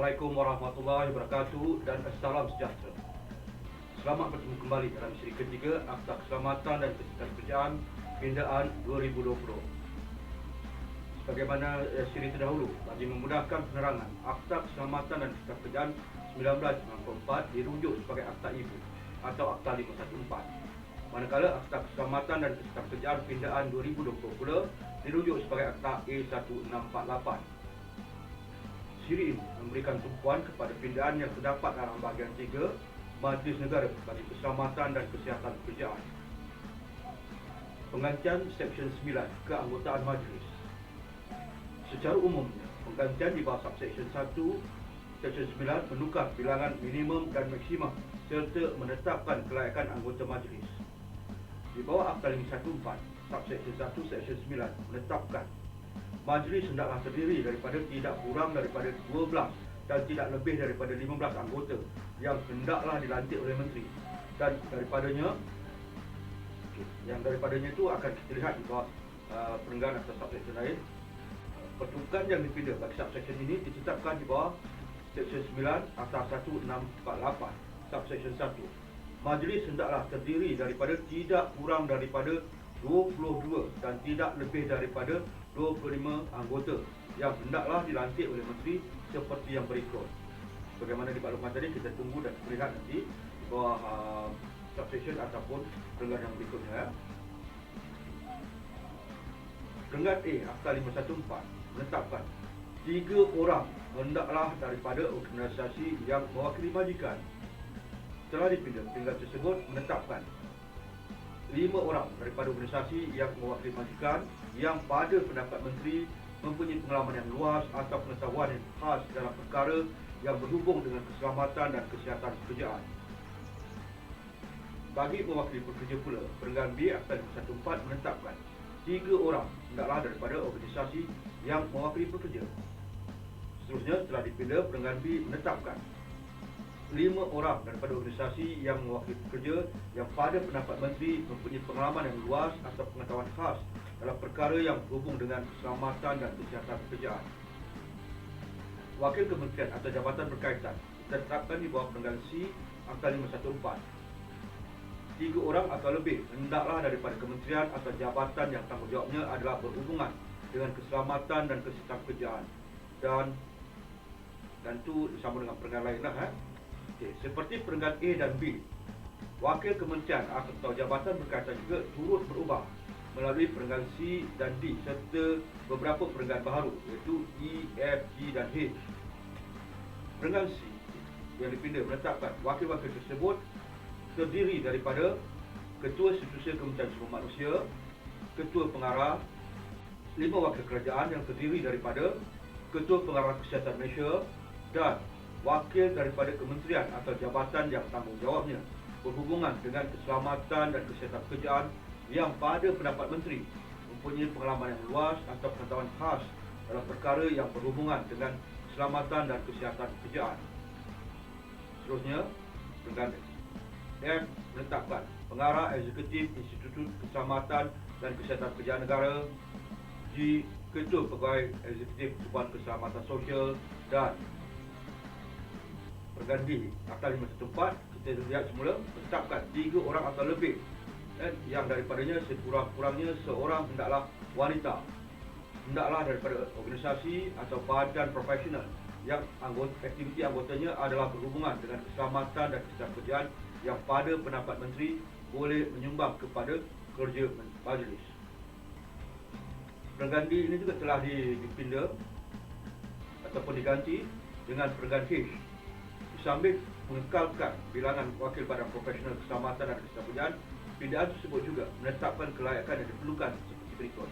Assalamualaikum warahmatullahi wabarakatuh dan salam sejahtera. Selamat bertemu kembali dalam siri ketiga Akta Keselamatan dan Kesihatan Pindaan 2020. Sebagaimana siri terdahulu, bagi memudahkan penerangan, Akta Keselamatan dan Kesihatan 1994 dirujuk sebagai Akta Ibu atau Akta 514. Manakala Akta Keselamatan dan Kesihatan Pindaan 2020 pula dirujuk sebagai Akta A1648. Siri ini memberikan tumpuan kepada pindaan yang terdapat dalam bahagian 3 Majlis Negara bagi Keselamatan dan Kesihatan Pekerjaan. Penggantian Seksyen 9 keanggotaan Majlis. Secara umumnya, penggantian di bawah Subseksyen 1 Seksyen 9 menukar bilangan minimum dan maksimum serta menetapkan kelayakan anggota Majlis. Di bawah Akta 514 Subseksyen 1 Seksyen 9 menetapkan Majlis hendaklah terdiri daripada tidak kurang daripada 12 dan tidak lebih daripada 15 anggota yang hendaklah dilantik oleh Menteri. Dan daripadanya itu akan kita lihat di bawah perenggan atas subseksyen lain. Pertukaran yang dipindah bagi subseksyen ini ditetapkan di bawah Seksyen 9 Akta 1648 Subseksyen 1. Majlis hendaklah terdiri daripada tidak kurang daripada 22 dan tidak lebih daripada 25 anggota yang hendaklah dilantik oleh Menteri seperti yang berikut. Bagaimana dimaklumkan tadi, kita tunggu dan melihat nanti di bawah subsection ataupun perenggan yang berikutnya. Perenggan A Akta 514 menetapkan 3 orang hendaklah daripada organisasi yang mewakili majikan. Setelah dipindah, perenggan tersebut menetapkan 5 orang daripada organisasi yang mewakili majikan yang pada pendapat Menteri mempunyai pengalaman yang luas atau pengetahuan yang khas dalam perkara yang berhubung dengan keselamatan dan kesihatan pekerjaan. Bagi mewakili pekerja pula, perenggan B Akta 514 menetapkan 3 orang hendaklah daripada organisasi yang mewakili pekerja. Seterusnya, setelah dipindah, perenggan B menetapkan 5 orang daripada organisasi yang mewakili pekerja yang pada pendapat Menteri mempunyai pengalaman yang luas atau pengetahuan khas dalam perkara yang berhubung dengan keselamatan dan kesihatan pekerjaan. Wakil Kementerian atau jabatan berkaitan ditetapkan di bawah perenggan C Akta 514. 3 orang atau lebih hendaklah daripada kementerian atau jabatan yang tanggungjawabnya adalah berhubungan dengan keselamatan dan kesihatan pekerjaan dan itu bersama dengan perenggan lainlah. Seperti perenggan A dan B, wakil kementerian atau jabatan berkaitan juga turut berubah melalui perenggan C dan D serta beberapa perenggan baharu iaitu E, F, G dan H. Perenggan C yang dipindah menetapkan wakil-wakil tersebut terdiri daripada Ketua Setiausaha Kementerian Sumber Manusia, Ketua Pengarah, 5 wakil kerajaan yang terdiri daripada Ketua Pengarah Kesihatan Malaysia dan wakil daripada kementerian atau jabatan yang tanggungjawabnya berhubungan dengan keselamatan dan kesihatan pekerjaan yang pada pendapat Menteri mempunyai pengalaman yang luas atau pengetahuan khas dalam perkara yang berhubungan dengan keselamatan dan kesihatan pekerjaan. Seterusnya, perenggan F menetapkan Pengarah Eksekutif Institut Keselamatan dan Kesihatan Pekerjaan Negara, G Ketua Pegawai Eksekutif Suban Keselamatan Sosial dan perenggan D Akta 514 kita lihat semula menetapkan 3 orang atau lebih yang daripadanya sekurang-kurangnya seorang hendaklah wanita, hendaklah daripada organisasi atau badan profesional yang aktiviti anggotanya adalah berhubungan dengan keselamatan dan kesihatan pekerjaan yang pada pendapat Menteri boleh menyumbang kepada kerja majlis. Perenggan D ini juga telah dipindah ataupun diganti dengan perenggan H. Sambil mengekalkan bilangan wakil badan profesional keselamatan dan kesihatan pekerjaan, pindaan tersebut juga menetapkan kelayakan yang diperlukan seperti berikut.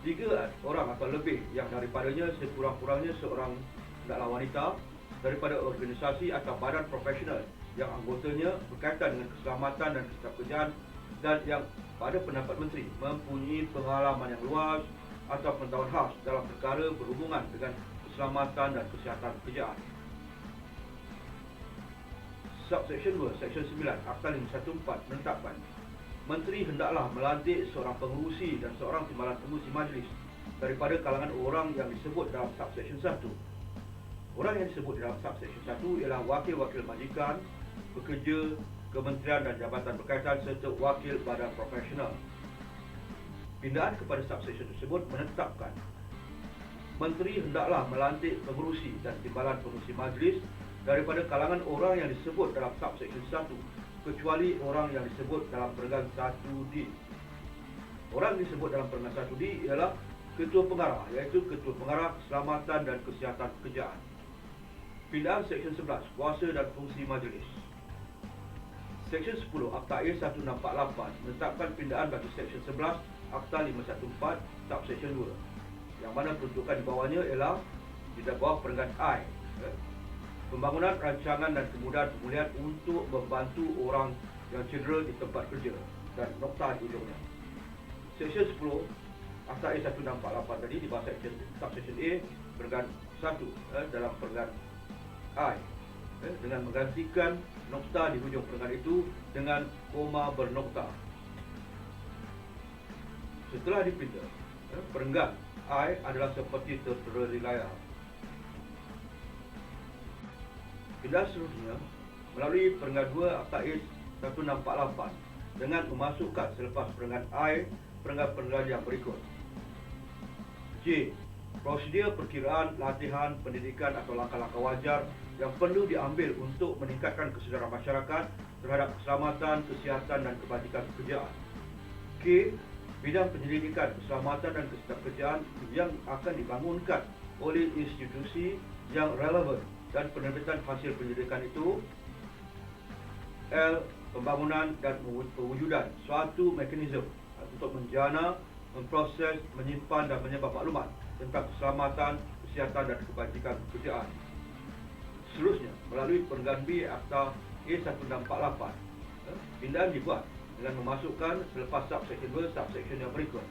3 orang atau lebih yang daripadanya sekurang-kurangnya seorang hendaklah wanita daripada organisasi atau badan profesional yang anggotanya berkaitan dengan keselamatan dan kesihatan pekerjaan dan yang pada pendapat Menteri mempunyai pengalaman yang luas atau pengetahuan khas dalam perkara berhubungan dengan keselamatan dan kesihatan pekerjaan. Subsection 2 Seksyen 9 Akta 514 menetapkan Menteri hendaklah melantik seorang pengerusi dan seorang timbalan pengerusi majlis daripada kalangan orang yang disebut dalam Subsection 1. Orang yang disebut dalam subsection 1 ialah wakil-wakil majikan, pekerja, kementerian dan jabatan berkaitan serta wakil badan profesional. Pindaan kepada subsection tersebut menetapkan menteri hendaklah melantik pengerusi dan timbalan pengerusi majlis daripada kalangan orang yang disebut dalam subsection 1 kecuali orang yang disebut dalam perenggan 1D. Orang yang disebut dalam perenggan 1D ialah Ketua Pengarah, iaitu Ketua Pengarah Keselamatan dan Kesihatan Pekerjaan. Pindaan Seksyen 11, Kuasa dan Fungsi Majlis. Seksyen 10 Akta A 1648 menetapkan pindaan bagi Seksyen 11 Akta 514 Subseksyen 2, yang mana peruntukan di bawahnya ialah di bawah perenggan I, pembangunan rancangan dan kemudahan pemulihan untuk membantu orang yang cedera di tempat kerja, dan nokta di hujungnya. Seksyen 10 Akta A 1648 tadi di bawah Subseksyen A perenggan 1 dalam perenggan I, dengan menggantikan nokta di hujung perenggan itu dengan koma bernokta. Setelah dipinda, perenggan I adalah seperti tertera di layar. Pindaan seterusnya melalui perenggan 2 Akta A 1648 dengan memasukkan selepas perenggan I perenggan-perenggan yang berikut. J. Prosedur perkiraan, latihan, pendidikan atau langkah-langkah wajar yang perlu diambil untuk meningkatkan kesedaran masyarakat terhadap keselamatan, kesihatan dan kebajikan pekerjaan. K. Bidang penyelidikan, keselamatan dan kesihatan pekerjaan yang akan dibangunkan oleh institusi yang relevan dan penerbitan hasil penyelidikan itu. L. Pembangunan dan pewujudan suatu mekanisme untuk menjana, memproses, menyimpan dan menyebar maklumat tentang keselamatan, kesihatan dan kebajikan pekerjaan. Seterusnya, melalui perenggan B Akta A 1648, pindaan dibuat dengan memasukkan selepas subsection 2 subsection yang berikut,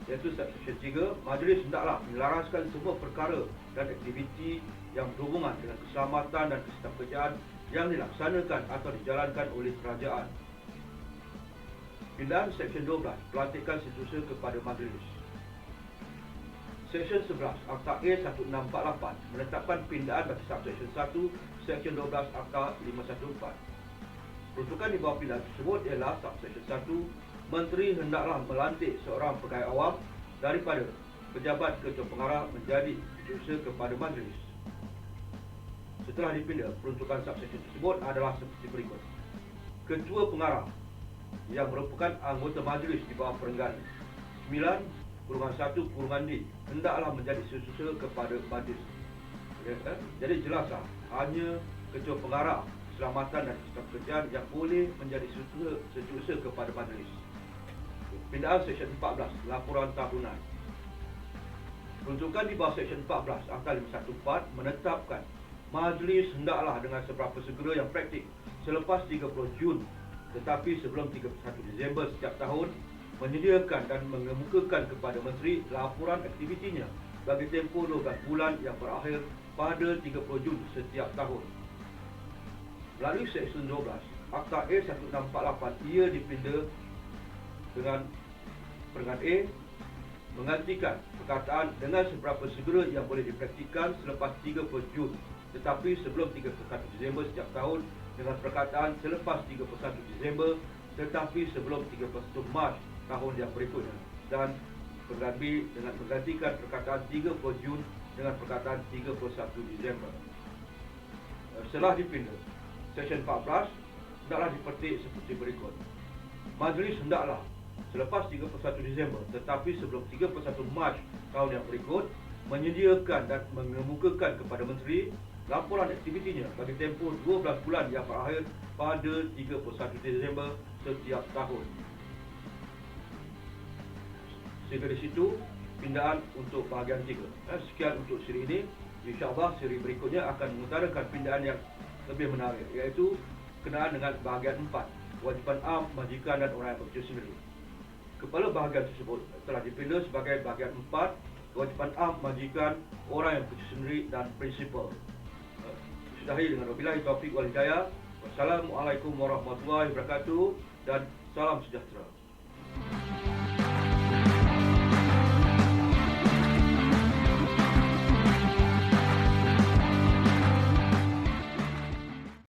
iaitu subsection 3, majlis hendaklah menyelaraskan semua perkara dan aktiviti yang berhubungan dengan keselamatan dan kesihatan pekerjaan yang dilaksanakan atau dijalankan oleh kerajaan. Pindaan Seksyen 12, pelantikan setiausaha kepada majlis. Seksyen 11 Akta A 1648 menetapkan pindaan bagi Subseksyen 1 Seksyen 12 Akta 514. Peruntukan di bawah pindaan tersebut ialah Subseksyen 1, menteri hendaklah melantik seorang pegawai awam daripada pejabat ketua pengarah menjadi setiausaha kepada majlis. Setelah dipinda, peruntukan subseksyen tersebut adalah seperti berikut. Ketua pengarah yang merupakan anggota majlis di bawah perenggan 9/1/D hendaklah menjadi setiausaha kepada majlis. Jadi jelaslah, hanya ketua pengarah keselamatan dan kesihatan pekerjaan yang boleh menjadi setiausaha kepada majlis. Pindaan Seksyen 14, laporan tahunan. Peruntukan di bawah Seksyen 14 Akta 514 menetapkan majlis hendaklah dengan seberapa segera yang praktik selepas 30 Jun tetapi sebelum 31 Disember setiap tahun menyediakan dan mengemukakan kepada menteri laporan aktivitinya bagi tempoh 12 bulan yang berakhir pada 30 Jun setiap tahun. Melalui Seksyen 12 Akta A 1648 ia dipinda dengan perenggan A menggantikan perkataan dengan seberapa segera yang boleh dipraktikkan selepas 30 Jun tetapi sebelum 31 Disember setiap tahun dengan perkataan selepas 31 Disember tetapi sebelum 31 Mac tahun yang berikutnya, dan perenggan B dengan menggantikan perkataan 30 Jun dengan perkataan 31 Disember. Setelah dipinda, Seksyen 14 hendaklah dipetik seperti berikut. Majlis hendaklah selepas 31 Disember tetapi sebelum 31 Mac tahun yang berikut menyediakan dan mengemukakan kepada menteri laporan aktivitinya bagi tempoh 12 bulan yang berakhir pada 31 Disember setiap tahun. Sehingga di situ pindaan untuk bahagian 3. Sekian untuk siri ini. InsyaAllah siri berikutnya akan mengutarakan pindaan yang lebih menarik, iaitu kenaan dengan bahagian 4, kewajipan am, majikan dan orang yang bekerja sendiri. Kepala bahagian tersebut telah dipinda sebagai bahagian 4, kewajipan am, majikan, orang yang bekerja sendiri dan prinsipal. Sudahi dengan wabillahi taufiq wal hidayah. Wassalamualaikum warahmatullahi wabarakatuh dan salam sejahtera.